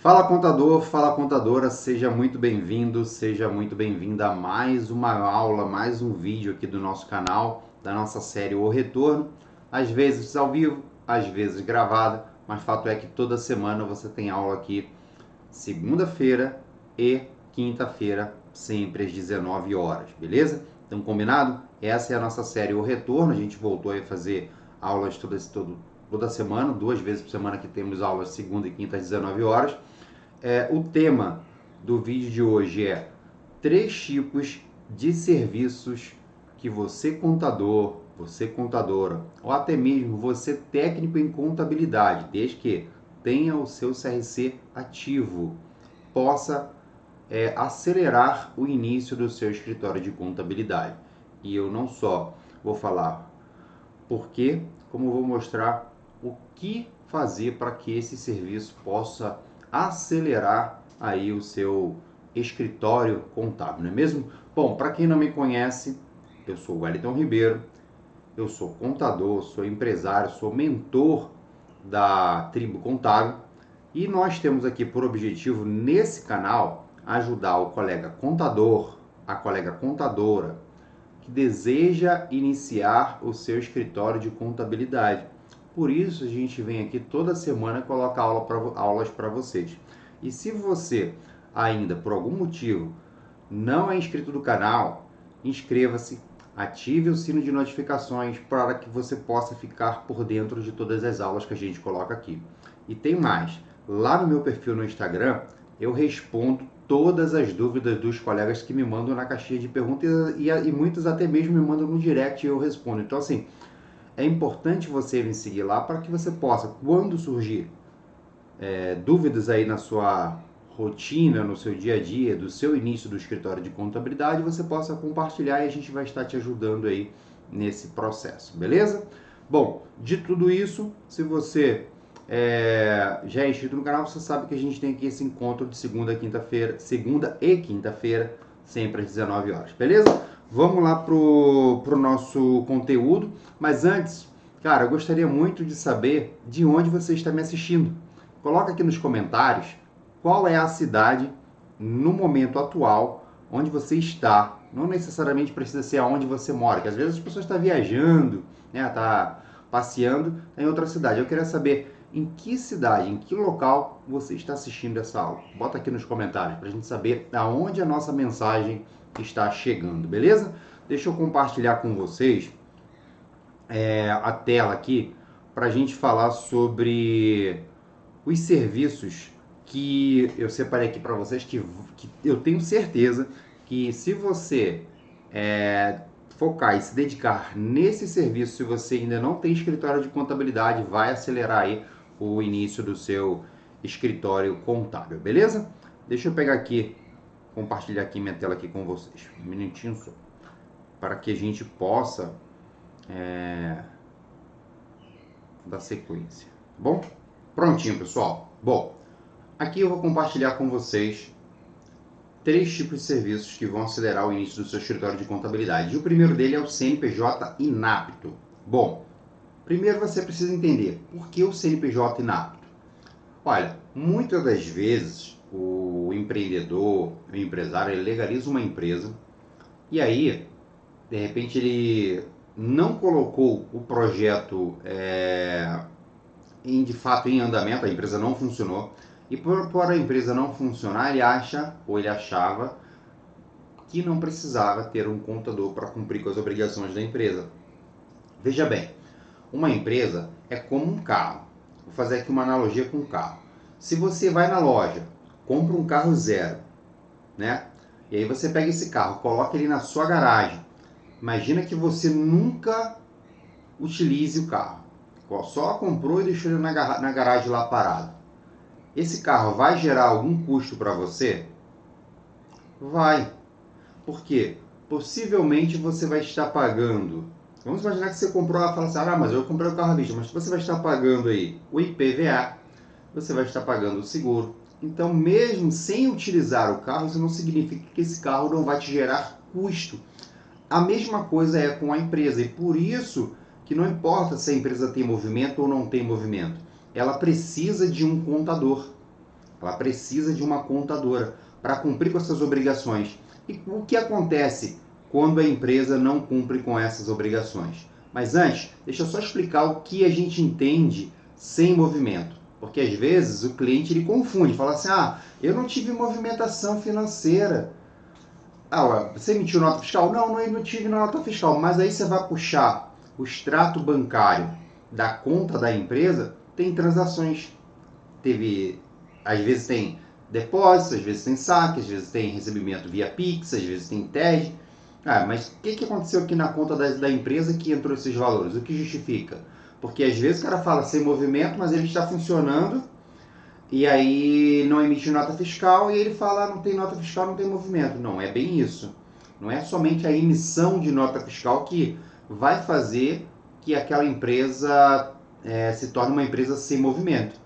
Fala contador, fala contadora, seja muito bem-vindo, seja muito bem-vinda a mais uma aula, mais um vídeo aqui do nosso canal, da nossa série O Retorno, às vezes ao vivo, às vezes gravada, mas fato é que toda semana você tem aula aqui, segunda-feira e quinta-feira, sempre às 19 horas, beleza? Então, combinado? Essa é a nossa série O Retorno, a gente voltou a fazer aulas toda semana, 2 vezes por semana que temos aulas segunda e quinta às 19 horas. O tema do vídeo de hoje é 3 tipos de serviços que você contador, você contadora, ou até mesmo você técnico em contabilidade, desde que tenha o seu CRC ativo, possa acelerar o início do seu escritório de contabilidade. E eu não só vou falar por quê, como vou mostrar o que fazer para que esse serviço possa acelerar aí o seu escritório contábil, não é mesmo? Bom, para quem não me conhece, eu sou o Wellington Ribeiro, eu sou contador, sou empresário, sou mentor da Tribo Contábil e nós temos aqui por objetivo nesse canal ajudar o colega contador, a colega contadora que deseja iniciar o seu escritório de contabilidade. Por isso a gente vem aqui toda semana e coloca aulas para vocês. E se você ainda, por algum motivo, não é inscrito do canal, inscreva-se, ative o sino de notificações para que você possa ficar por dentro de todas as aulas que a gente coloca aqui. E tem mais, lá no meu perfil no Instagram, eu respondo todas as dúvidas dos colegas que me mandam na caixinha de perguntas e muitos até mesmo me mandam no direct e eu respondo. Então, assim, é importante você me seguir lá para que você possa, quando surgir dúvidas aí na sua rotina, no seu dia a dia, do seu início do escritório de contabilidade, você possa compartilhar e a gente vai estar te ajudando aí nesse processo, beleza? Bom, de tudo isso, se você já é inscrito no canal, você sabe que a gente tem aqui esse encontro de segunda e quinta-feira, sempre às 19 horas, beleza? Vamos lá pro nosso conteúdo, mas antes, cara, eu gostaria muito de saber de onde você está me assistindo. Coloca aqui nos comentários qual é a cidade no momento atual onde você está. Não necessariamente precisa ser aonde você mora, que às vezes as pessoas estão viajando, né, tá passeando em outra cidade. Eu queria saber em que cidade, em que local você está assistindo essa aula. Bota aqui nos comentários para a gente saber aonde a nossa mensagem está chegando, beleza? Deixa eu compartilhar com vocês a tela aqui para a gente falar sobre os serviços que eu separei aqui para vocês, que eu tenho certeza que se você focar e se dedicar nesse serviço, se você ainda não tem escritório de contabilidade, vai acelerar aí o início do seu escritório contábil, beleza? Deixa eu pegar aqui, compartilhar aqui minha tela aqui com vocês, um minutinho só, para que a gente possa dar sequência, tá bom? Prontinho, pessoal. Bom, aqui eu vou compartilhar com vocês 3 tipos de serviços que vão acelerar o início do seu escritório de contabilidade. E o primeiro dele é o CNPJ inapto. Bom, primeiro você precisa entender por que o CNPJ inapto. Olha, muitas das vezes o empreendedor, o empresário, ele legaliza uma empresa e aí, de repente, ele não colocou o projeto de fato em andamento, a empresa não funcionou. E por a empresa não funcionar, ele acha, ou ele achava, que não precisava ter um contador para cumprir com as obrigações da empresa. Veja bem, uma empresa é como um carro. Vou fazer aqui uma analogia com um carro. Se você vai na loja, compra um carro zero, né? E aí você pega esse carro, coloca ele na sua garagem. Imagina que você nunca utilize o carro. Só comprou e deixou ele na garagem lá parado. Esse carro vai gerar algum custo para você? Vai. Por quê? Possivelmente você vai estar pagando. Vamos imaginar que você comprou e fala assim, mas eu comprei o carro à vista, mas você vai estar pagando aí o IPVA, você vai estar pagando o seguro. Então, mesmo sem utilizar o carro, isso não significa que esse carro não vai te gerar custo. A mesma coisa é com a empresa, e por isso que não importa se a empresa tem movimento ou não tem movimento, ela precisa de um contador. Ela precisa de uma contadora para cumprir com essas obrigações. E o que acontece quando a empresa não cumpre com essas obrigações? Mas antes, deixa eu só explicar o que a gente entende sem movimento. Porque às vezes o cliente ele confunde, fala assim, eu não tive movimentação financeira. Você emitiu nota fiscal? Não, eu não tive nota fiscal. Mas aí você vai puxar o extrato bancário da conta da empresa, tem transações. Às vezes tem depósitos, às vezes tem saque, às vezes tem recebimento via Pix, às vezes tem TED. Mas o que aconteceu aqui na conta da empresa que entrou esses valores? O que justifica? Porque às vezes o cara fala sem movimento, mas ele está funcionando e aí não emite nota fiscal e ele fala não tem nota fiscal, não tem movimento. Não é bem isso. Não é somente a emissão de nota fiscal que vai fazer que aquela empresa se torne uma empresa sem movimento.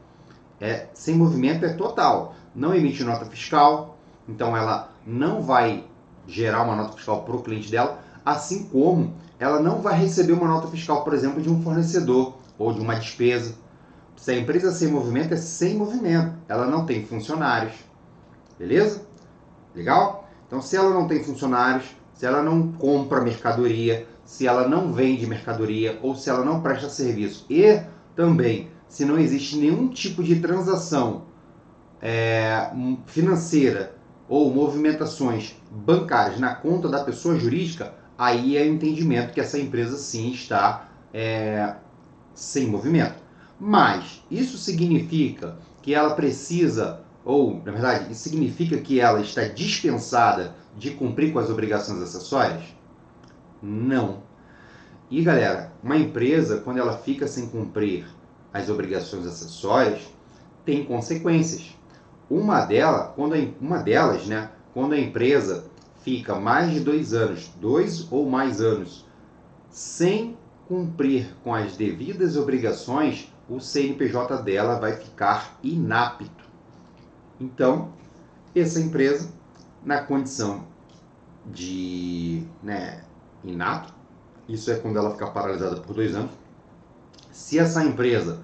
Sem movimento é total. Não emite nota fiscal, então ela não vai gerar uma nota fiscal para o cliente dela, assim como ela não vai receber uma nota fiscal, por exemplo, de um fornecedor ou de uma despesa. Se a empresa sem movimento é sem movimento, ela não tem funcionários, beleza? Legal? Então, se ela não tem funcionários, se ela não compra mercadoria, se ela não vende mercadoria ou se ela não presta serviço e também se não existe nenhum tipo de transação financeira ou movimentações bancárias na conta da pessoa jurídica, aí é o entendimento que essa empresa sim está sem movimento. Mas isso significa que ela precisa, ou na verdade, isso significa que ela está dispensada de cumprir com as obrigações acessórias? Não. E galera, uma empresa, quando ela fica sem cumprir as obrigações acessórias, tem consequências. Uma delas, quando a empresa fica mais de 2 anos, 2 ou mais anos, sem cumprir com as devidas obrigações, o CNPJ dela vai ficar inapto. Então, essa empresa, na condição de inapto, isso é quando ela fica paralisada por 2 anos, se essa empresa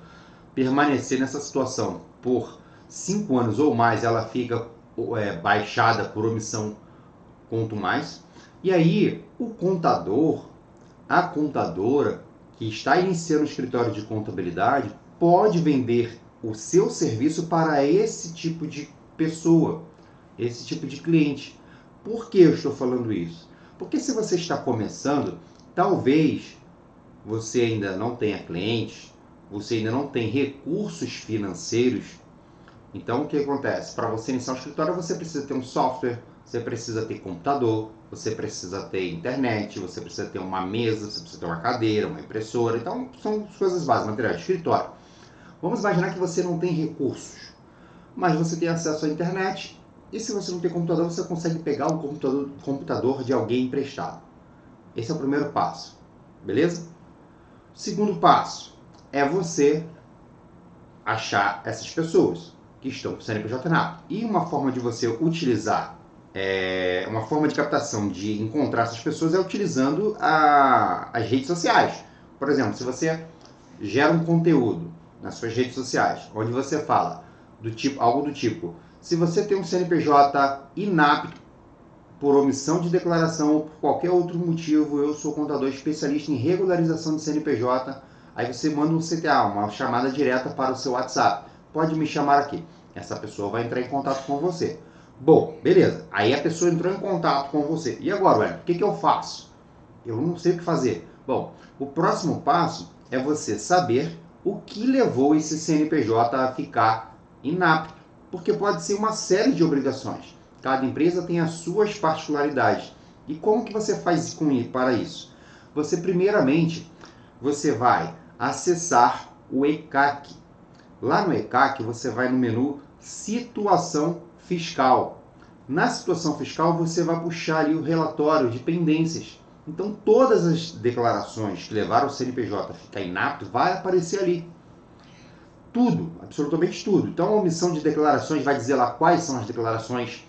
permanecer nessa situação por 5 anos ou mais, ela fica baixada por omissão quanto mais. E aí, o contador, a contadora que está iniciando o escritório de contabilidade pode vender o seu serviço para esse tipo de pessoa, esse tipo de cliente. Por que eu estou falando isso? Porque se você está começando, talvez você ainda não tenha clientes, você ainda não tem recursos financeiros. Então, o que acontece? Para você iniciar um escritório, você precisa ter um software, você precisa ter computador, você precisa ter internet, você precisa ter uma mesa, você precisa ter uma cadeira, uma impressora. Então, são coisas básicas, material de escritório. Vamos imaginar que você não tem recursos, mas você tem acesso à internet. E se você não tem computador, você consegue pegar o computador de alguém emprestado. Esse é o primeiro passo, beleza? O segundo passo é você achar essas pessoas que estão com o CNPJ inapto. E uma forma de você utilizar, uma forma de captação de encontrar essas pessoas é utilizando as redes sociais. Por exemplo, se você gera um conteúdo nas suas redes sociais, onde você fala algo do tipo, se você tem um CNPJ inapto por omissão de declaração ou por qualquer outro motivo, eu sou contador especialista em regularização de CNPJ, aí você manda um CTA, uma chamada direta para o seu WhatsApp. Pode me chamar aqui. Essa pessoa vai entrar em contato com você. Bom, beleza. Aí a pessoa entrou em contato com você. E agora, Wellington, o que eu faço? Eu não sei o que fazer. Bom, o próximo passo é você saber o que levou esse CNPJ a ficar inapto. Porque pode ser uma série de obrigações. Cada empresa tem as suas particularidades. E como que você faz para isso? Primeiramente, você vai acessar o ECAC. Lá no ECAC, você vai no menu Situação Fiscal. Na situação fiscal, você vai puxar ali o relatório de pendências. Então, todas as declarações que levaram o CNPJ a ficar inapto vai aparecer ali. Tudo, absolutamente tudo. Então, a omissão de declarações vai dizer lá quais são as declarações.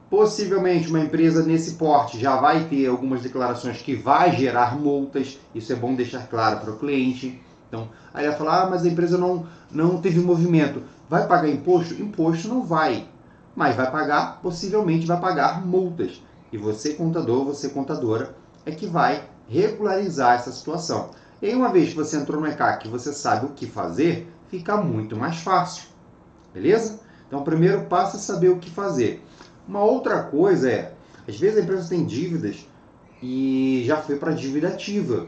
Possivelmente, uma empresa nesse porte já vai ter algumas declarações que vai gerar multas. Isso é bom deixar claro para o cliente. Então, aí ela fala, mas a empresa não teve movimento. Vai pagar imposto? Imposto não vai, mas vai pagar, possivelmente vai pagar multas. E você, contador, você, contadora, é que vai regularizar essa situação. E aí, uma vez que você entrou no ECAC e você sabe o que fazer, fica muito mais fácil, beleza? Então, o primeiro passo é saber o que fazer. Uma outra coisa é, às vezes a empresa tem dívidas e já foi para dívida ativa.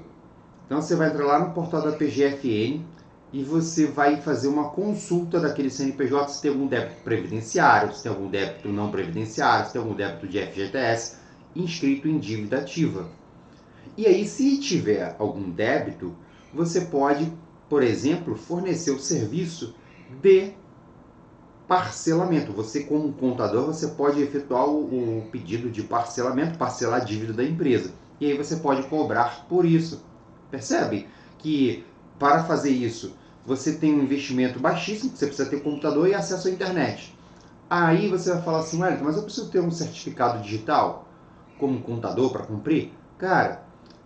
Então, você vai entrar lá no portal da PGFN e você vai fazer uma consulta daquele CNPJ se tem algum débito previdenciário, se tem algum débito não previdenciário, se tem algum débito de FGTS inscrito em dívida ativa. E aí, se tiver algum débito, você pode, por exemplo, fornecer o serviço de parcelamento. Você, como contador, você pode efetuar o pedido de parcelamento, parcelar a dívida da empresa. E aí você pode cobrar por isso. Percebe que para fazer isso, você tem um investimento baixíssimo, você precisa ter computador e acesso à internet. Aí você vai falar assim, Wellington, mas eu preciso ter um certificado digital como contador para cumprir? Cara,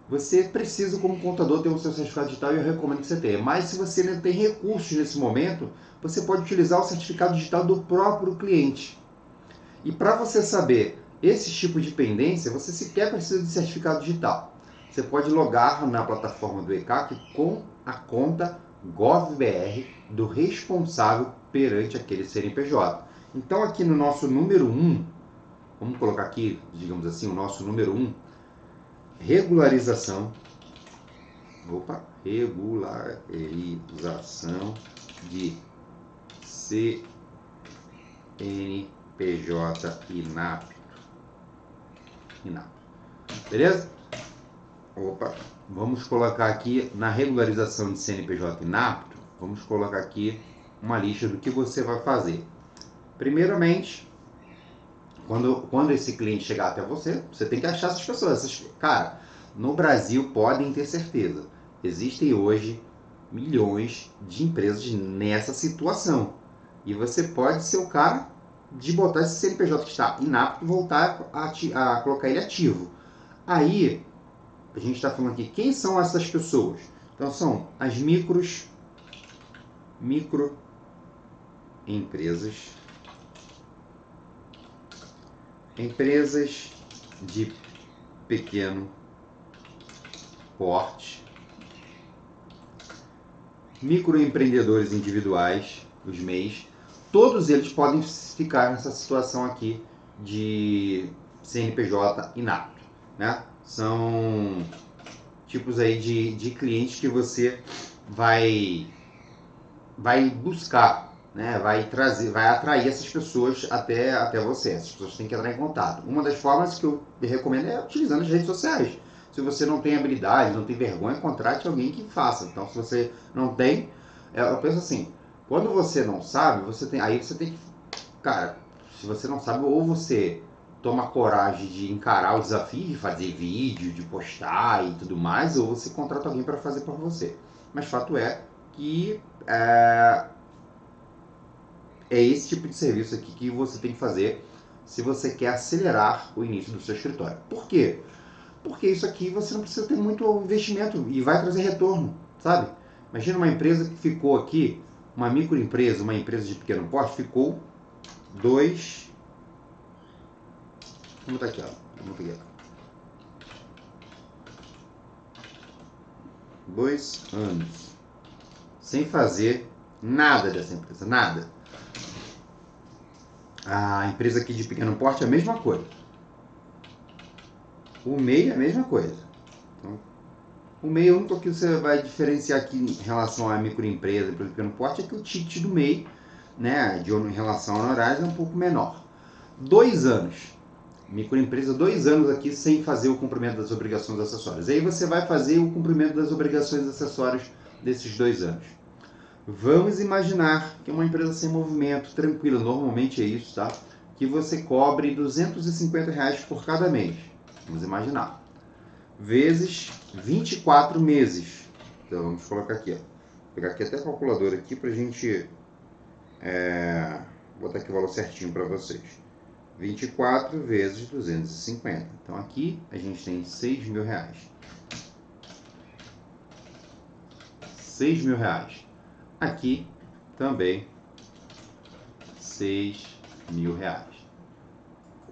você precisa, como contador, ter o seu certificado digital e eu recomendo que você tenha. Mas se você não tem recursos nesse momento, você pode utilizar o certificado digital do próprio cliente. E para você saber esse tipo de pendência, você sequer precisa de certificado digital. Você pode logar na plataforma do ECAC com a conta GovBR do responsável perante aquele CNPJ. Então aqui no nosso número 1, vamos colocar aqui, digamos assim, o nosso número 1, regularização de CNPJ inapto. Beleza? Vamos colocar aqui na regularização de CNPJ inapto, vamos colocar aqui uma lista do que você vai fazer. Primeiramente, quando esse cliente chegar até você, você tem que achar essas pessoas. Cara, no Brasil, podem ter certeza, existem hoje milhões de empresas nessa situação. E você pode ser o cara de botar esse CNPJ que está inapto e voltar a colocar ele ativo. Aí, a gente está falando aqui, quem são essas pessoas? Então, são as microempresas de pequeno porte, microempreendedores individuais, os MEIs, todos eles podem ficar nessa situação aqui de CNPJ inapto, né? São tipos aí de clientes que você vai buscar, né? Vai atrair essas pessoas até você. Essas pessoas têm que entrar em contato. Uma das formas que eu recomendo é utilizando as redes sociais. Se você não tem habilidade, não tem vergonha, contrate alguém que faça. Então, se você não tem, eu penso assim, quando você não sabe, aí você tem que, cara, se você não sabe, ou você toma coragem de encarar o desafio, de fazer vídeo, de postar e tudo mais, ou você contrata alguém para fazer por você. Mas fato é que é esse tipo de serviço aqui que você tem que fazer se você quer acelerar o início do seu escritório. Por quê? Porque isso aqui você não precisa ter muito investimento e vai trazer retorno, sabe? Imagina uma empresa que ficou aqui, uma microempresa, uma empresa de pequeno porte, ficou 2 anos sem fazer nada dessa empresa, nada. A empresa aqui de pequeno porte é a mesma coisa. O MEI é a mesma coisa. Então, o MEI, o único que você vai diferenciar aqui em relação à microempresa e pequeno porte é que o ticket do MEI, né, em relação a honorários, é um pouco menor. 2 anos. Microempresa, 2 anos aqui sem fazer o cumprimento das obrigações acessórias. Aí você vai fazer o cumprimento das obrigações acessórias desses 2 anos. Vamos imaginar que é uma empresa sem movimento, tranquila, normalmente é isso, tá? Que você cobre R$250 por cada mês. Vamos imaginar. Vezes 24 meses. Então vamos colocar aqui, ó. Vou pegar aqui até a calculadora aqui pra gente botar aqui o valor certinho para vocês. 24 vezes 250. Então aqui a gente tem R$6.000. R$6.000. Aqui também R$ 6.000.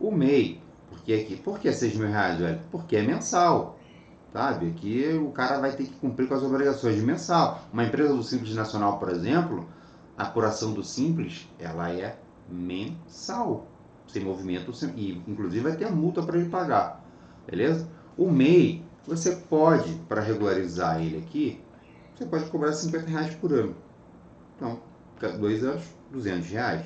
O MEI, por que R$ 6.000, velho? Porque é mensal. Sabe? Que o cara vai ter que cumprir com as obrigações de mensal. Uma empresa do Simples Nacional, por exemplo, a apuração do Simples, ela é mensal, sem movimento, e inclusive vai ter a multa para ele pagar, beleza? O MEI, você pode, para regularizar ele aqui, você pode cobrar R$ 50 por ano. Então, 2 anos, R$ 200.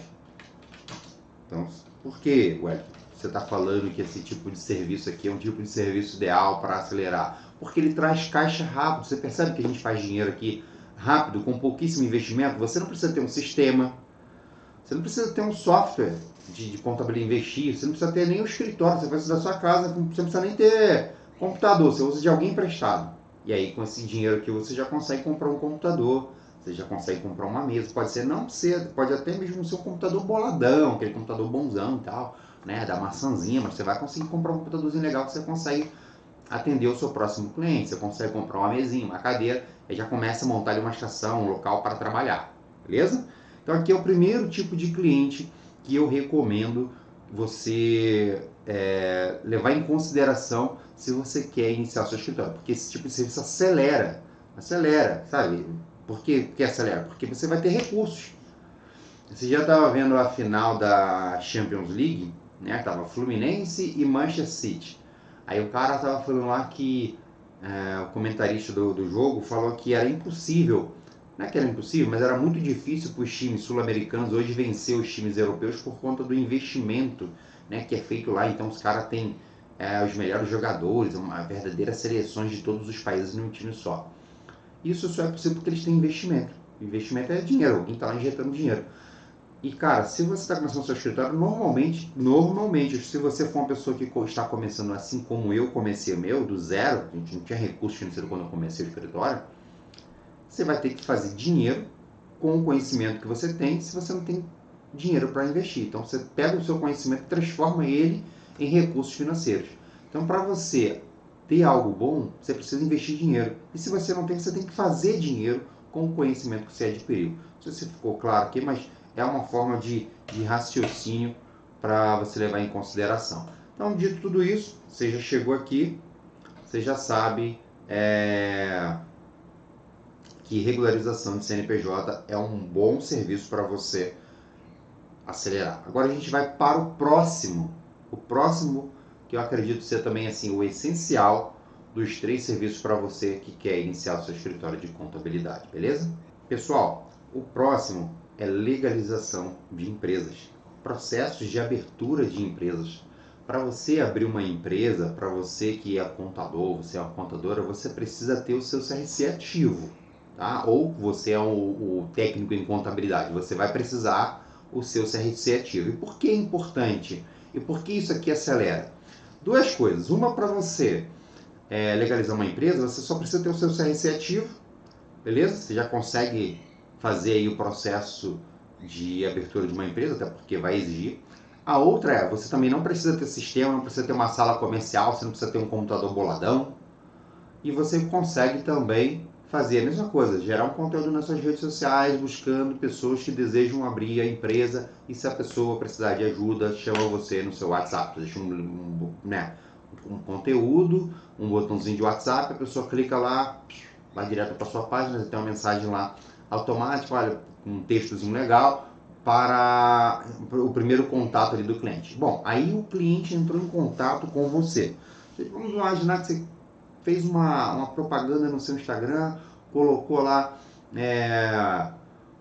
Então, por que, Wellington, você está falando que esse tipo de serviço aqui é um tipo de serviço ideal para acelerar? Porque ele traz caixa rápido. Você percebe que a gente faz dinheiro aqui rápido, com pouquíssimo investimento? Você não precisa ter um sistema, você não precisa ter um software de contabilidade investir, você não precisa ter nem um escritório, você faz isso da sua casa, você não precisa nem ter computador, você usa de alguém emprestado. E aí, com esse dinheiro aqui, você já consegue comprar um computador, você já consegue comprar uma mesa. Pode ser, não ser, pode até mesmo ser um computador boladão, aquele computador bonzão e tal, né, da maçãzinha, mas você vai conseguir comprar um computadorzinho legal que você consegue atender o seu próximo cliente. Você consegue comprar uma mesinha, uma cadeira, e já começa a montar ali uma estação, um local para trabalhar, beleza? Então aqui é o primeiro tipo de cliente que eu recomendo você levar em consideração se você quer iniciar o seu escritório, porque esse tipo de serviço acelera, sabe? Por que acelera? Porque você vai ter recursos. Você já estava vendo a final da Champions League, né? Tava Fluminense e Manchester City. Aí o cara tava falando lá que o comentarista do jogo falou que era impossível, não é que era impossível, mas era muito difícil para os times sul-americanos hoje vencer os times europeus por conta do investimento, né, que é feito lá. Então os caras têm os melhores jogadores, uma verdadeira seleções de todos os países num time só. Isso só é possível porque eles têm investimento. Investimento é dinheiro, alguém está lá injetando dinheiro. E, cara, se você está começando o seu escritório, normalmente, se você for uma pessoa que está começando assim como eu comecei o meu, do zero, a gente não tinha recurso financeiro quando eu comecei o escritório, você vai ter que fazer dinheiro com o conhecimento que você tem, se você não tem dinheiro para investir. Então, você pega o seu conhecimento e transforma ele em recursos financeiros. Então, para você ter algo bom, você precisa investir dinheiro. E se você não tem, você tem que fazer dinheiro com o conhecimento que você adquiriu. Não sei se ficou claro aqui, mas é uma forma de raciocínio para você levar em consideração. Então, dito tudo isso, você já chegou aqui, você já sabe que regularização de CNPJ é um bom serviço para você acelerar. Agora a gente vai para o próximo que eu acredito ser também assim o essencial dos 3 serviços para você que quer iniciar o seu escritório de contabilidade, beleza? Pessoal, o próximo é legalização de empresas, processos de abertura de empresas. Para você abrir uma empresa, para você que é contador, você é uma contadora, você precisa ter o seu CRC ativo, tá? Ou você é o técnico em contabilidade, você vai precisar o seu CRC ativo. E por que é importante? E por que isso aqui acelera? 2 coisas. Uma, para você legalizar uma empresa, você só precisa ter o seu CRC ativo, beleza? Você já consegue fazer aí o processo de abertura de uma empresa, até porque vai exigir. A outra é, você também não precisa ter sistema, não precisa ter uma sala comercial, você não precisa ter um computador boladão. E você consegue também fazer a mesma coisa, gerar um conteúdo nas suas redes sociais, buscando pessoas que desejam abrir a empresa, e se a pessoa precisar de ajuda, chama você no seu WhatsApp. Deixa um conteúdo, um botãozinho de WhatsApp, a pessoa clica lá, vai direto para a sua página, tem uma mensagem lá automática, olha, um textozinho legal, para o primeiro contato ali do cliente. Bom, aí o cliente entrou em contato com você. Vamos imaginar que você fez uma propaganda no seu Instagram, colocou lá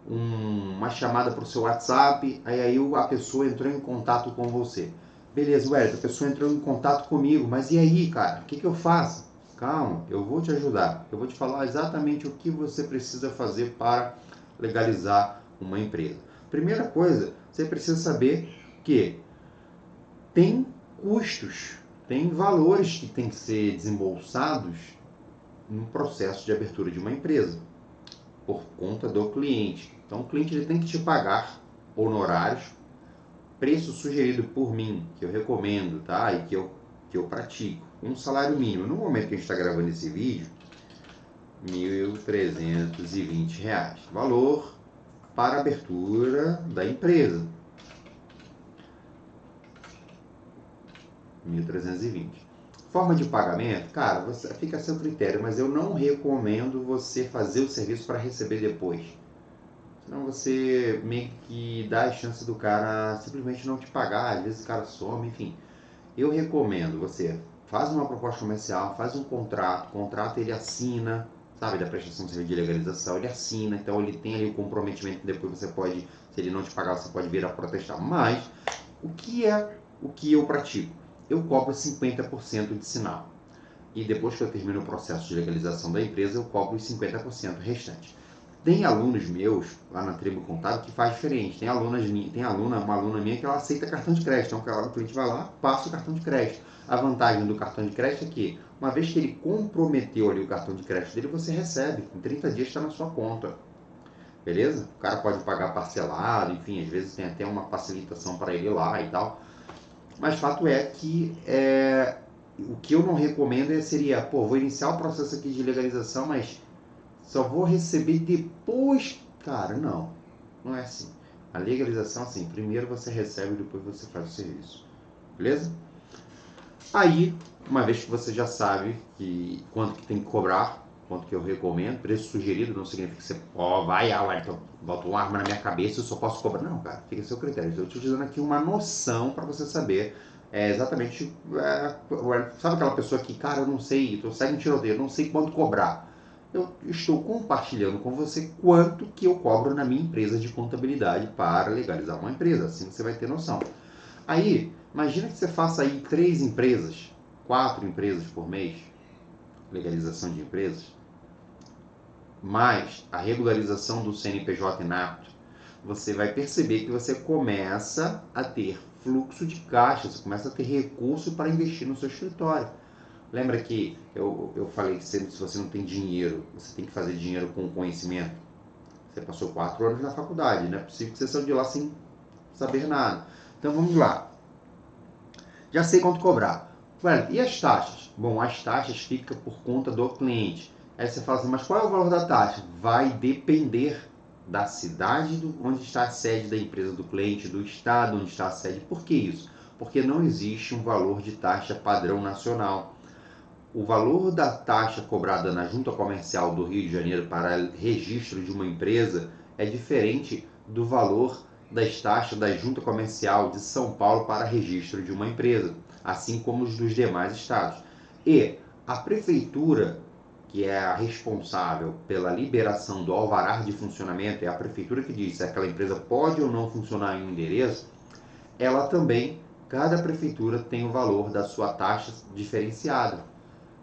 uma chamada para o seu WhatsApp, aí a pessoa entrou em contato com você. Beleza, Wellington, a pessoa entrou em contato comigo, mas e aí, cara, o que eu faço? Calma, eu vou te ajudar. Eu vou te falar exatamente o que você precisa fazer para legalizar uma empresa. Primeira coisa, você precisa saber que tem custos, tem valores que têm que ser desembolsados no processo de abertura de uma empresa, por conta do cliente. Então o cliente ele tem que te pagar honorários, preço sugerido por mim, que eu recomendo, tá? E que eu pratico. Um salário mínimo, no momento que a gente está gravando esse vídeo, R$ 1.320. Valor para abertura da empresa. 1.320. Forma de pagamento, cara, fica a seu critério, mas eu não recomendo você fazer o serviço para receber depois. Senão você meio que dá a chance do cara simplesmente não te pagar, às vezes o cara some, enfim. Eu recomendo você faz uma proposta comercial, faz um contrato ele assina, sabe, da prestação de serviço de legalização, ele assina, então ele tem ali o comprometimento, depois você pode, se ele não te pagar, você pode vir a protestar. Mas, o que eu pratico? Eu cobro 50% de sinal. E depois que eu termino o processo de legalização da empresa, eu cobro os 50% restante. Tem alunos meus lá na Tribo Contábil que faz diferente. Tem uma aluna minha que ela aceita cartão de crédito. Então o cliente vai lá, passa o cartão de crédito. A vantagem do cartão de crédito é que, uma vez que ele comprometeu ali o cartão de crédito dele, você recebe. Em 30 dias está na sua conta. Beleza? O cara pode pagar parcelado, enfim, às vezes tem até uma facilitação para ele lá e tal. Mas fato é que o que eu não recomendo seria, vou iniciar o processo aqui de legalização, mas só vou receber depois. Cara, não é assim. A legalização é assim, primeiro você recebe, depois você faz o serviço. Beleza? Aí, uma vez que você já sabe quanto que tem que cobrar, quanto que eu recomendo, preço sugerido não significa que você, Wellington, bota uma arma na minha cabeça e eu só posso cobrar. Não, cara, fica a seu critério. Estou te dando aqui uma noção para você saber exatamente, sabe aquela pessoa que, cara, eu não sei, eu segue um tiroteio, eu não sei quanto cobrar. Eu estou compartilhando com você quanto que eu cobro na minha empresa de contabilidade para legalizar uma empresa, assim você vai ter noção. Aí, imagina que você faça aí 3 empresas, 4 empresas por mês, legalização de empresas, mais a regularização do CNPJ inapto, você vai perceber que você começa a ter fluxo de caixa, você começa a ter recurso para investir no seu escritório. Lembra que eu falei que se você não tem dinheiro, você tem que fazer dinheiro com conhecimento? Você passou 4 anos na faculdade, não é possível que você saiu de lá sem saber nada. Então vamos lá. Já sei quanto cobrar. E as taxas? Bom, as taxas ficam por conta do cliente. Aí você fala assim, mas qual é o valor da taxa? Vai depender da cidade onde está a sede da empresa do cliente, do estado onde está a sede. Por que isso? Porque não existe um valor de taxa padrão nacional. O valor da taxa cobrada na Junta Comercial do Rio de Janeiro para registro de uma empresa é diferente do valor das taxas da Junta Comercial de São Paulo para registro de uma empresa, assim como os dos demais estados. E a prefeitura, que é a responsável pela liberação do alvará de funcionamento, é a prefeitura que diz se aquela empresa pode ou não funcionar em um endereço, ela também, cada prefeitura tem o valor da sua taxa diferenciada.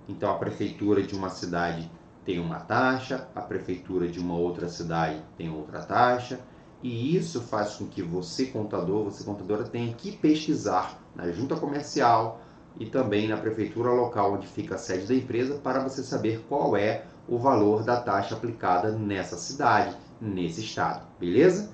Então, a prefeitura de uma cidade tem uma taxa, a prefeitura de uma outra cidade tem outra taxa, e isso faz com que você contadora, tenha que pesquisar na junta comercial e também na prefeitura local onde fica a sede da empresa para você saber qual é o valor da taxa aplicada nessa cidade, nesse estado, beleza?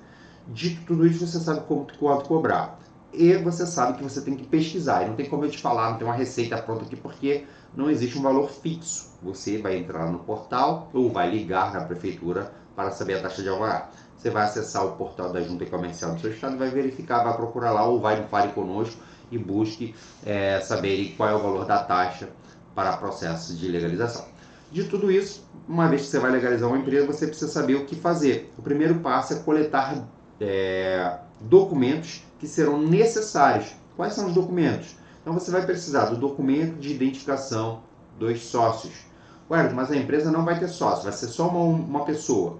Dito tudo isso, você sabe quanto cobrar. E você sabe que você tem que pesquisar. E não tem como eu te falar, não tem uma receita pronta aqui, porque não existe um valor fixo. Você vai entrar no portal ou vai ligar na prefeitura para saber a taxa de alvará. Você vai acessar o portal da Junta Comercial do seu estado, vai verificar, vai procurar lá ou vai no Fale Conosco e busque saber qual é o valor da taxa para processo de legalização. De tudo isso, uma vez que você vai legalizar uma empresa, você precisa saber o que fazer. O primeiro passo é coletar documentos que serão necessários. Quais são os documentos? Então você vai precisar do documento de identificação dos sócios. Mas a empresa não vai ter sócio, vai ser só uma pessoa.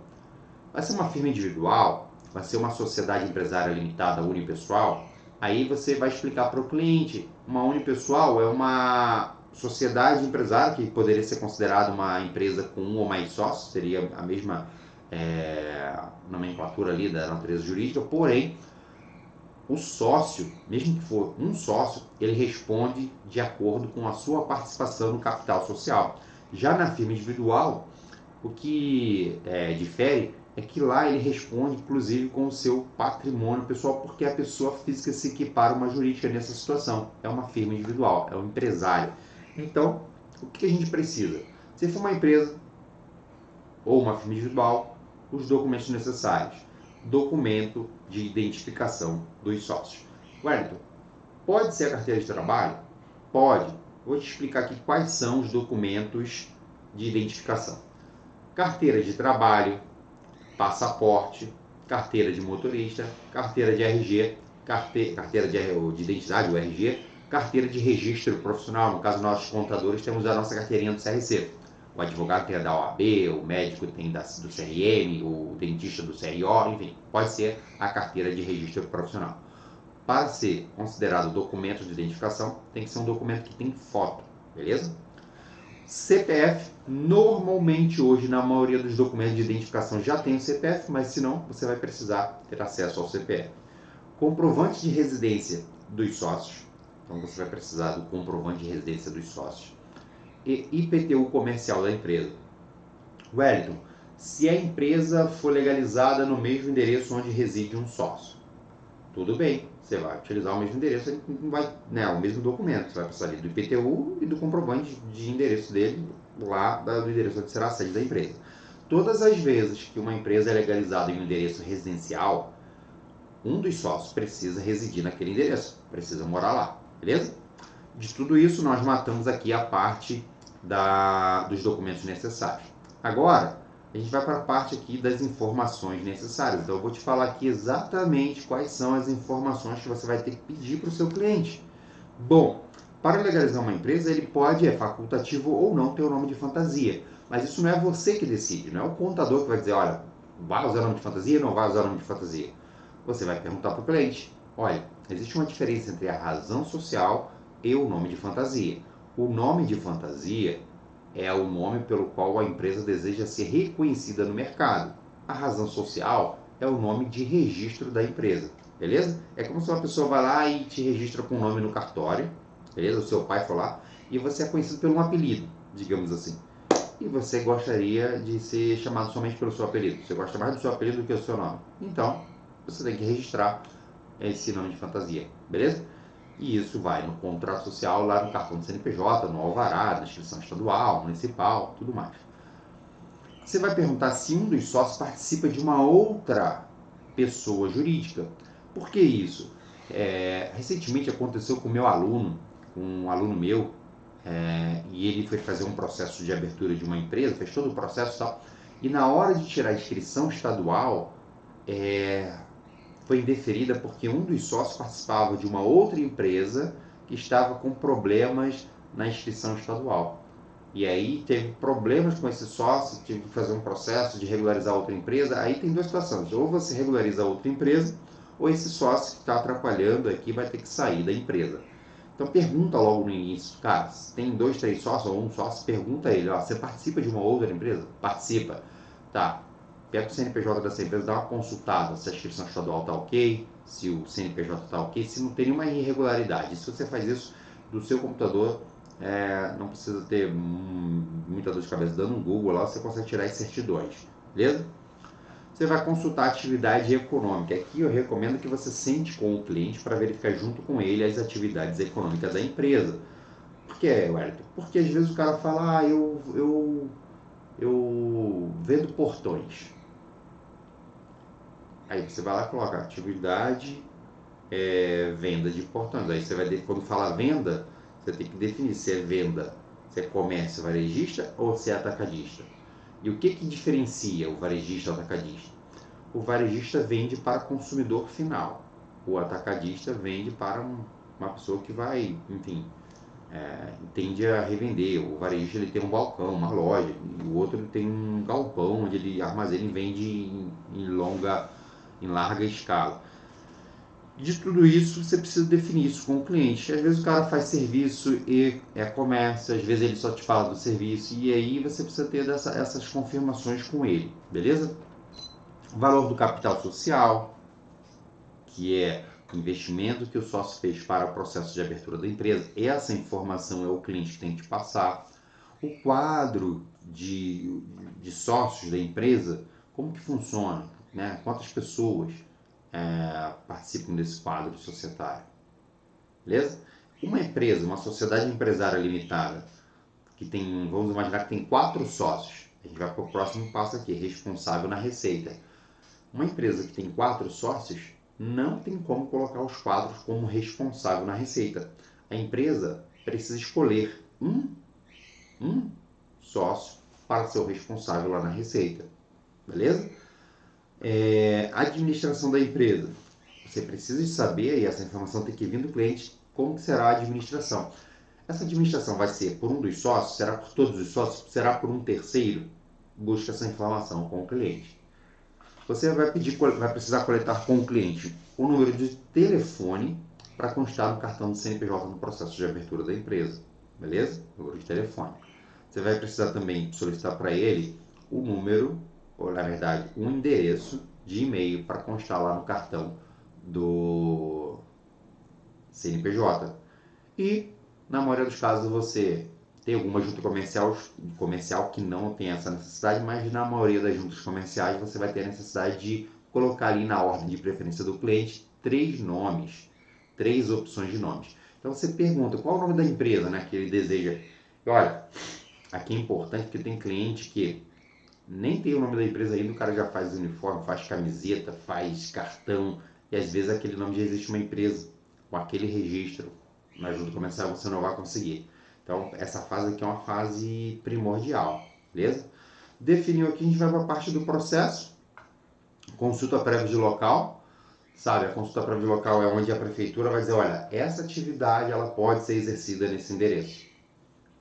Vai ser uma firma individual, vai ser uma sociedade empresária limitada unipessoal. Aí você vai explicar para o cliente, uma unipessoal é uma sociedade empresária que poderia ser considerada uma empresa com um ou mais sócios, seria a mesma nomenclatura ali da natureza jurídica, porém o sócio, mesmo que for um sócio, ele responde de acordo com a sua participação no capital social. Já na firma individual, o que difere é que lá ele responde, inclusive, com o seu patrimônio pessoal, porque a pessoa física se equipara a uma jurídica nessa situação. É uma firma individual, é um empresário. Então, o que a gente precisa? Se for uma empresa ou uma firma individual, os documentos necessários. Documento de identificação dos sócios. Wellington, pode ser a carteira de trabalho? Pode. Vou te explicar aqui quais são os documentos de identificação. Carteira de trabalho, passaporte, carteira de motorista, carteira de RG, carteira de identidade, o RG, carteira de registro profissional. No caso, nós contadores temos a nossa carteirinha do CRC. O advogado tem a da OAB, o médico tem do CRM, o dentista do CRO, enfim, pode ser a carteira de registro profissional. Para ser considerado documento de identificação, tem que ser um documento que tem foto, beleza? CPF, normalmente hoje, na maioria dos documentos de identificação já tem o CPF, mas se não, você vai precisar ter acesso ao CPF. Comprovante de residência dos sócios, então você vai precisar do comprovante de residência dos sócios. E IPTU comercial da empresa. Wellington, se a empresa for legalizada no mesmo endereço onde reside um sócio, tudo bem, você vai utilizar o mesmo endereço, não vai, né, o mesmo documento, você vai precisar ali do IPTU e do comprovante de endereço dele, lá do endereço onde será a sede da empresa. Todas as vezes que uma empresa é legalizada em um endereço residencial, um dos sócios precisa residir naquele endereço, precisa morar lá, beleza? De tudo isso, nós matamos aqui a parte dos documentos necessários. Agora, a gente vai para a parte aqui das informações necessárias. Então, eu vou te falar aqui exatamente quais são as informações que você vai ter que pedir para o seu cliente. Bom, para legalizar uma empresa, ele pode, é facultativo ou não, ter o nome de fantasia. Mas isso não é você que decide, não é o contador que vai dizer, olha, vai usar o nome de fantasia ou não vai usar o nome de fantasia. Você vai perguntar para o cliente, olha, existe uma diferença entre a razão social e o nome de fantasia. O nome de fantasia é o nome pelo qual a empresa deseja ser reconhecida no mercado. A razão social é o nome de registro da empresa, beleza? É como se uma pessoa vai lá e te registra com o nome no cartório, beleza? O seu pai foi lá e você é conhecido por um apelido, digamos assim. E você gostaria de ser chamado somente pelo seu apelido. Você gosta mais do seu apelido do que do seu nome. Então, você tem que registrar esse nome de fantasia, beleza? E isso vai no contrato social, lá no cartão do CNPJ, no alvará, na inscrição estadual, municipal, tudo mais. Você vai perguntar se um dos sócios participa de uma outra pessoa jurídica. Por que isso? Recentemente aconteceu com meu aluno, com um aluno meu, e ele foi fazer um processo de abertura de uma empresa, fez todo o processo e tal, e na hora de tirar a inscrição estadual, foi indeferida porque um dos sócios participava de uma outra empresa que estava com problemas na inscrição estadual. E aí teve problemas com esse sócio, tive que fazer um processo de regularizar outra empresa. Aí tem duas situações, ou você regulariza outra empresa, ou esse sócio que está atrapalhando aqui vai ter que sair da empresa. Então pergunta logo no início, cara, se tem 2, 3 sócios ou um sócio, pergunta a ele, ó, você participa de uma outra empresa? Participa. Tá. Pega o CNPJ dessa empresa, dá uma consultada se a inscrição estadual está ok, se o CNPJ está ok, se não tem nenhuma irregularidade. Se você faz isso do seu computador, não precisa ter muita dor de cabeça. Dando um Google lá, você consegue tirar as certidões, beleza? Você vai consultar a atividade econômica. Aqui eu recomendo que você sente com o cliente para verificar junto com ele as atividades econômicas da empresa. Por que, Wellington? Porque às vezes o cara fala, eu vendo portões. Aí você vai lá e coloca atividade, venda de portões. Aí você vai, quando fala venda, você tem que definir se é venda, se é comércio varejista ou se é atacadista. E o que diferencia o varejista do atacadista? O varejista vende para consumidor final. O atacadista vende para uma pessoa que vai, enfim, tende a revender. O varejista ele tem um balcão, uma loja, e o outro ele tem um galpão onde ele armazena e vende em larga escala. De tudo isso, você precisa definir isso com o cliente. Às vezes o cara faz serviço e é comércio, às vezes ele só te fala do serviço, e aí você precisa ter essas confirmações com ele, beleza? O valor do capital social, que é o investimento que o sócio fez para o processo de abertura da empresa. Essa informação é o cliente que tem que te passar. O quadro de sócios da empresa, como que funciona, né? Quantas pessoas participam desse quadro societário, beleza? Uma empresa, uma sociedade empresária limitada, que tem, vamos imaginar que tem 4 sócios, a gente vai para o próximo passo aqui, responsável na receita. Uma empresa que tem 4 sócios, não tem como colocar os 4 como responsável na receita. A empresa precisa escolher um sócio para ser o responsável lá na Receita, beleza? A administração da empresa. Você precisa saber, e essa informação tem que vir do cliente, como que será a administração. Essa administração vai ser por um dos sócios? Será por todos os sócios? Será por um terceiro? Busca essa informação com o cliente. Você vai precisar coletar com o cliente o número de telefone para constar no cartão do CNPJ no processo de abertura da empresa, beleza? Número de telefone. Você vai precisar também solicitar para ele o número, ou na verdade, um endereço de e-mail para constar lá no cartão do CNPJ. E, na maioria dos casos, você tem alguma junta comercial que não tem essa necessidade, mas na maioria das juntas comerciais você vai ter a necessidade de colocar ali na ordem de preferência do cliente 3 nomes, 3 opções de nomes. Então você pergunta qual é o nome da empresa, né, que ele deseja. E olha, aqui é importante porque tem cliente que nem tem o nome da empresa ainda, o cara já faz uniforme, faz camiseta, faz cartão, e às vezes aquele nome já existe uma empresa com aquele registro na junta comercial, você não vai conseguir. Então, essa fase aqui é uma fase primordial, beleza? Definiu aqui, a gente vai para a parte do processo. Consulta prévia de local, sabe? A consulta prévia de local é onde a prefeitura vai dizer, olha, essa atividade ela pode ser exercida nesse endereço.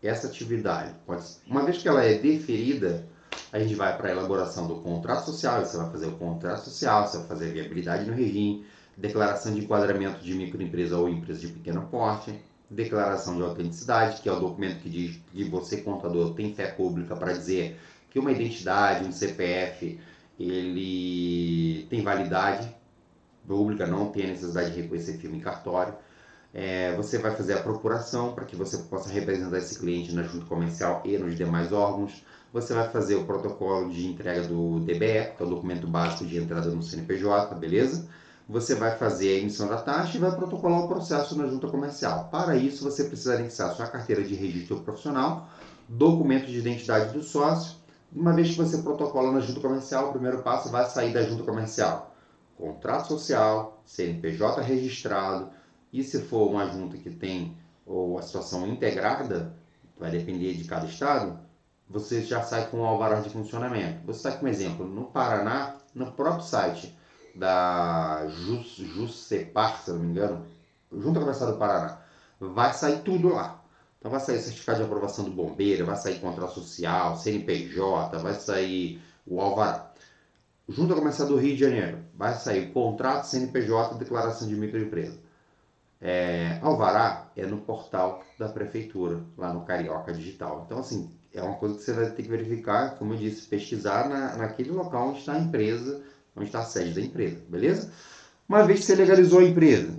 Essa atividade pode, uma vez que ela é deferida, a gente vai para a elaboração do contrato social, você vai fazer o contrato social, você vai fazer a viabilidade no regime, declaração de enquadramento de microempresa ou empresa de pequeno porte, declaração de autenticidade, que é o documento que diz que você, contador, tem fé pública para dizer que uma identidade, um CPF, ele tem validade pública, não tem a necessidade de reconhecer firma em cartório. Você vai fazer a procuração para que você possa representar esse cliente na junta comercial e nos demais órgãos. Você vai fazer o protocolo de entrega do DBE, que é o documento básico de entrada no CNPJ, beleza? Você vai fazer a emissão da taxa e vai protocolar o processo na junta comercial. Para isso, você precisa anexar sua carteira de registro profissional, documento de identidade do sócio. Uma vez que você protocola na junta comercial, o primeiro passo vai sair da junta comercial. Contrato social, CNPJ registrado, e se for uma junta que tem ou a situação integrada, vai depender de cada estado, você já sai com o alvará de funcionamento. Você está com um exemplo, no Paraná, no próprio site da Juscepar, se não me engano, Junta Comercial do Paraná, vai sair tudo lá. Então vai sair certificado de aprovação do bombeiro, vai sair contrato social, CNPJ, vai sair o alvará. Junta Comercial do Rio de Janeiro, vai sair contrato, CNPJ, declaração de microempresa. Alvará é no portal da prefeitura, lá no Carioca Digital. Então, assim, é uma coisa que você vai ter que verificar, como eu disse, pesquisar naquele local onde está a empresa, onde está a sede da empresa, beleza? Uma vez que você legalizou a empresa,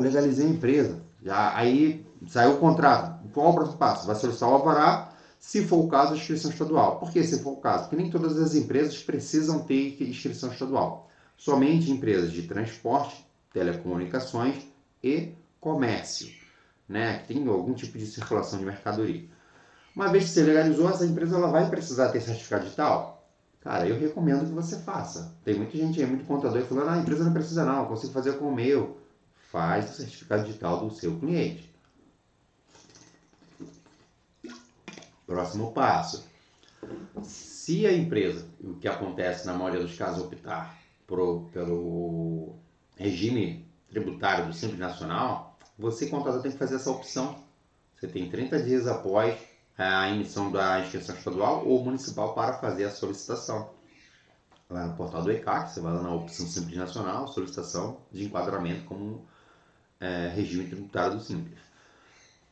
legalizei a empresa, já, aí saiu o contrato, qual é o próximo passo? Vai solicitar o alvará, se for o caso, a inscrição estadual. Por que se for o caso? Porque nem todas as empresas precisam ter inscrição estadual. Somente empresas de transporte, telecomunicações e comércio, né, que tem algum tipo de circulação de mercadoria. Uma vez que você legalizou, essa empresa ela vai precisar ter certificado digital? Cara, eu recomendo que você faça. Tem muita gente aí, muito contador, falando, a empresa não precisa não, eu consigo fazer com o meu. Faz o certificado digital do seu cliente. Próximo passo. Se a empresa, o que acontece na maioria dos casos, optar pelo regime tributário do Simples Nacional, você, contador, tem que fazer essa opção. Você tem 30 dias após a emissão da inscrição estadual ou municipal para fazer a solicitação. Lá no portal do ECAC, você vai lá na opção Simples Nacional, solicitação de enquadramento como regime tributário do Simples.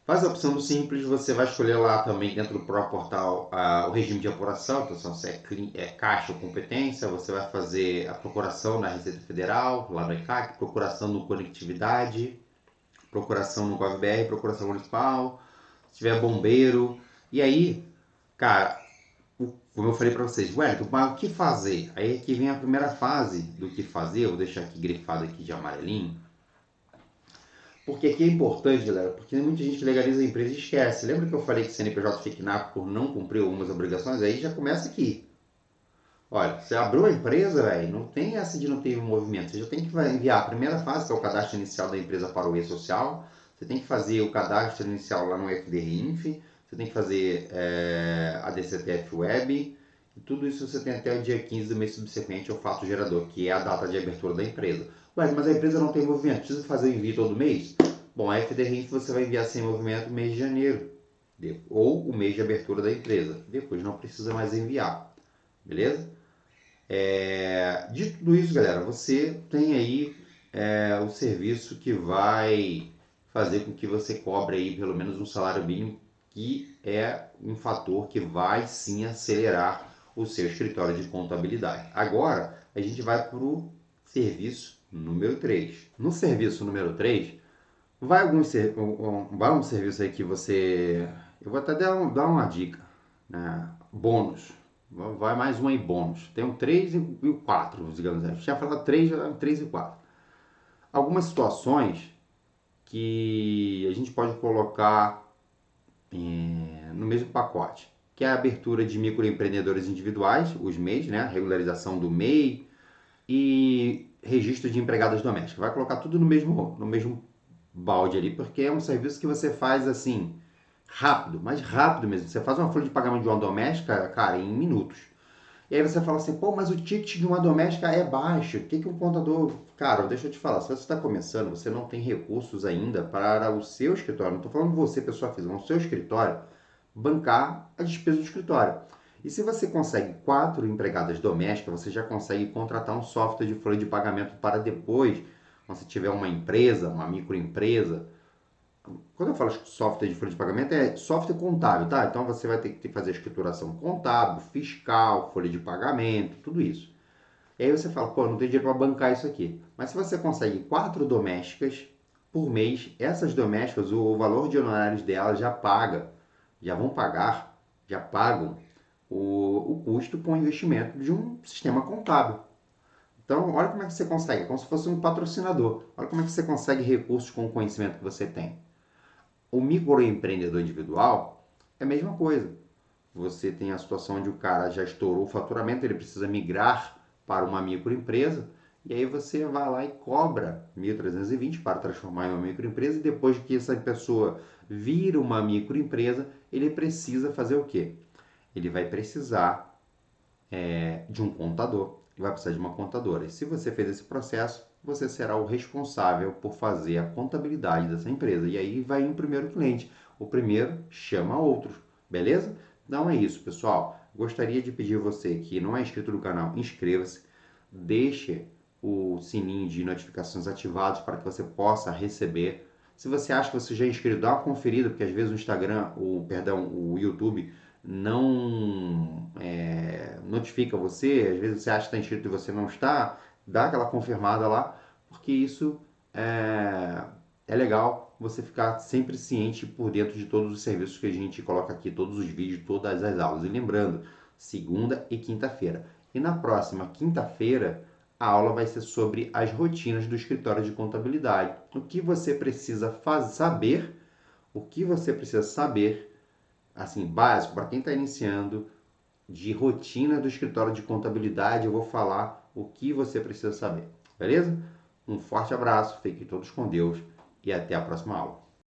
Faz a opção do Simples, você vai escolher lá também dentro do próprio portal o regime de apuração, então se é caixa ou competência, você vai fazer a procuração na Receita Federal, lá no ECAC, procuração no Conectividade, procuração no GovBR, procuração municipal, se tiver bombeiro. E aí, cara, como eu falei para vocês, Wellington, mas o que fazer? Aí aqui vem a primeira fase do que fazer, eu vou deixar aqui grifado aqui de amarelinho. Porque aqui é importante, galera, porque muita gente legaliza a empresa e esquece. Lembra que eu falei que o CNPJ fica inapto por não cumprir algumas obrigações? Aí já começa aqui. Olha, você abriu a empresa, velho, não tem essa de não ter movimento. Você já tem que enviar a primeira fase, que é o cadastro inicial da empresa para o e-social. Você tem que fazer o cadastro inicial lá no FDRinf, você tem que fazer a DCTF Web, e tudo isso você tem até o dia 15 do mês subsequente ao fato gerador, que é a data de abertura da empresa. Ué, mas a empresa não tem movimento, precisa fazer o envio todo mês? Bom, a FDRinf você vai enviar sem movimento no mês de janeiro, ou o mês de abertura da empresa. Depois não precisa mais enviar, beleza? De tudo isso, galera, você tem aí o serviço que vai fazer com que você cobre aí pelo menos um salário mínimo, que é um fator que vai sim acelerar o seu escritório de contabilidade. Agora, a gente vai para o serviço número 3. No serviço número 3, vai um serviço aí que você... Eu vou até dar uma dica, né? Bônus. Vai mais um aí, bônus. Tem o 3 e o 4, digamos assim. Já falado 3 e 4. Algumas situações que a gente pode colocar no mesmo pacote, que é a abertura de microempreendedores individuais, os MEIs, né? Regularização do MEI e registro de empregadas domésticas. Vai colocar tudo no mesmo balde ali, porque é um serviço que você faz assim, rápido, mais rápido mesmo. Você faz uma folha de pagamento de uma doméstica, cara, em minutos. E aí você fala assim, pô, mas o ticket de uma doméstica é baixo. O que que um contador... Cara, deixa eu te falar, se você está começando, você não tem recursos ainda para o seu escritório, não estou falando você, pessoa física, mas o seu escritório, bancar a despesa do escritório. E se você consegue 4 empregadas domésticas, você já consegue contratar um software de folha de pagamento para depois, quando você tiver uma empresa, uma microempresa. Quando eu falo software de folha de pagamento, é software contábil, tá? Então você vai ter que fazer a escrituração contábil, fiscal, folha de pagamento, tudo isso. E aí você fala, pô, não tem dinheiro para bancar isso aqui. Mas se você consegue 4 domésticas por mês, essas domésticas, o valor de honorários delas já pagam o custo com o investimento de um sistema contábil. Então, olha como é que você consegue, é como se fosse um patrocinador. Olha como é que você consegue recursos com o conhecimento que você tem. O microempreendedor individual é a mesma coisa. Você tem a situação onde o cara já estourou o faturamento, ele precisa migrar para uma microempresa, e aí você vai lá e cobra 1.320 para transformar em uma microempresa, e depois que essa pessoa vira uma microempresa, ele precisa fazer o quê? Ele vai precisar de um contador, ele vai precisar de uma contadora. E se você fez esse processo, você será o responsável por fazer a contabilidade dessa empresa. E aí vai um primeiro cliente. O primeiro chama outros, beleza? Então é isso, pessoal. Gostaria de pedir a você que não é inscrito no canal, inscreva-se, deixe o sininho de notificações ativados para que você possa receber. Se você acha que você já é inscrito, dá uma conferida, porque às vezes o Instagram, o YouTube não notifica você, às vezes você acha que está inscrito e você não está, dá aquela confirmada lá, porque isso é legal você ficar sempre ciente por dentro de todos os serviços que a gente coloca aqui, todos os vídeos, todas as aulas. E lembrando, segunda e quinta-feira. E na próxima quinta-feira, a aula vai ser sobre as rotinas do escritório de contabilidade. O que você precisa saber, assim, básico, para quem está iniciando, de rotina do escritório de contabilidade, eu vou falar o que você precisa saber, beleza? Um forte abraço, fiquem todos com Deus e até a próxima aula.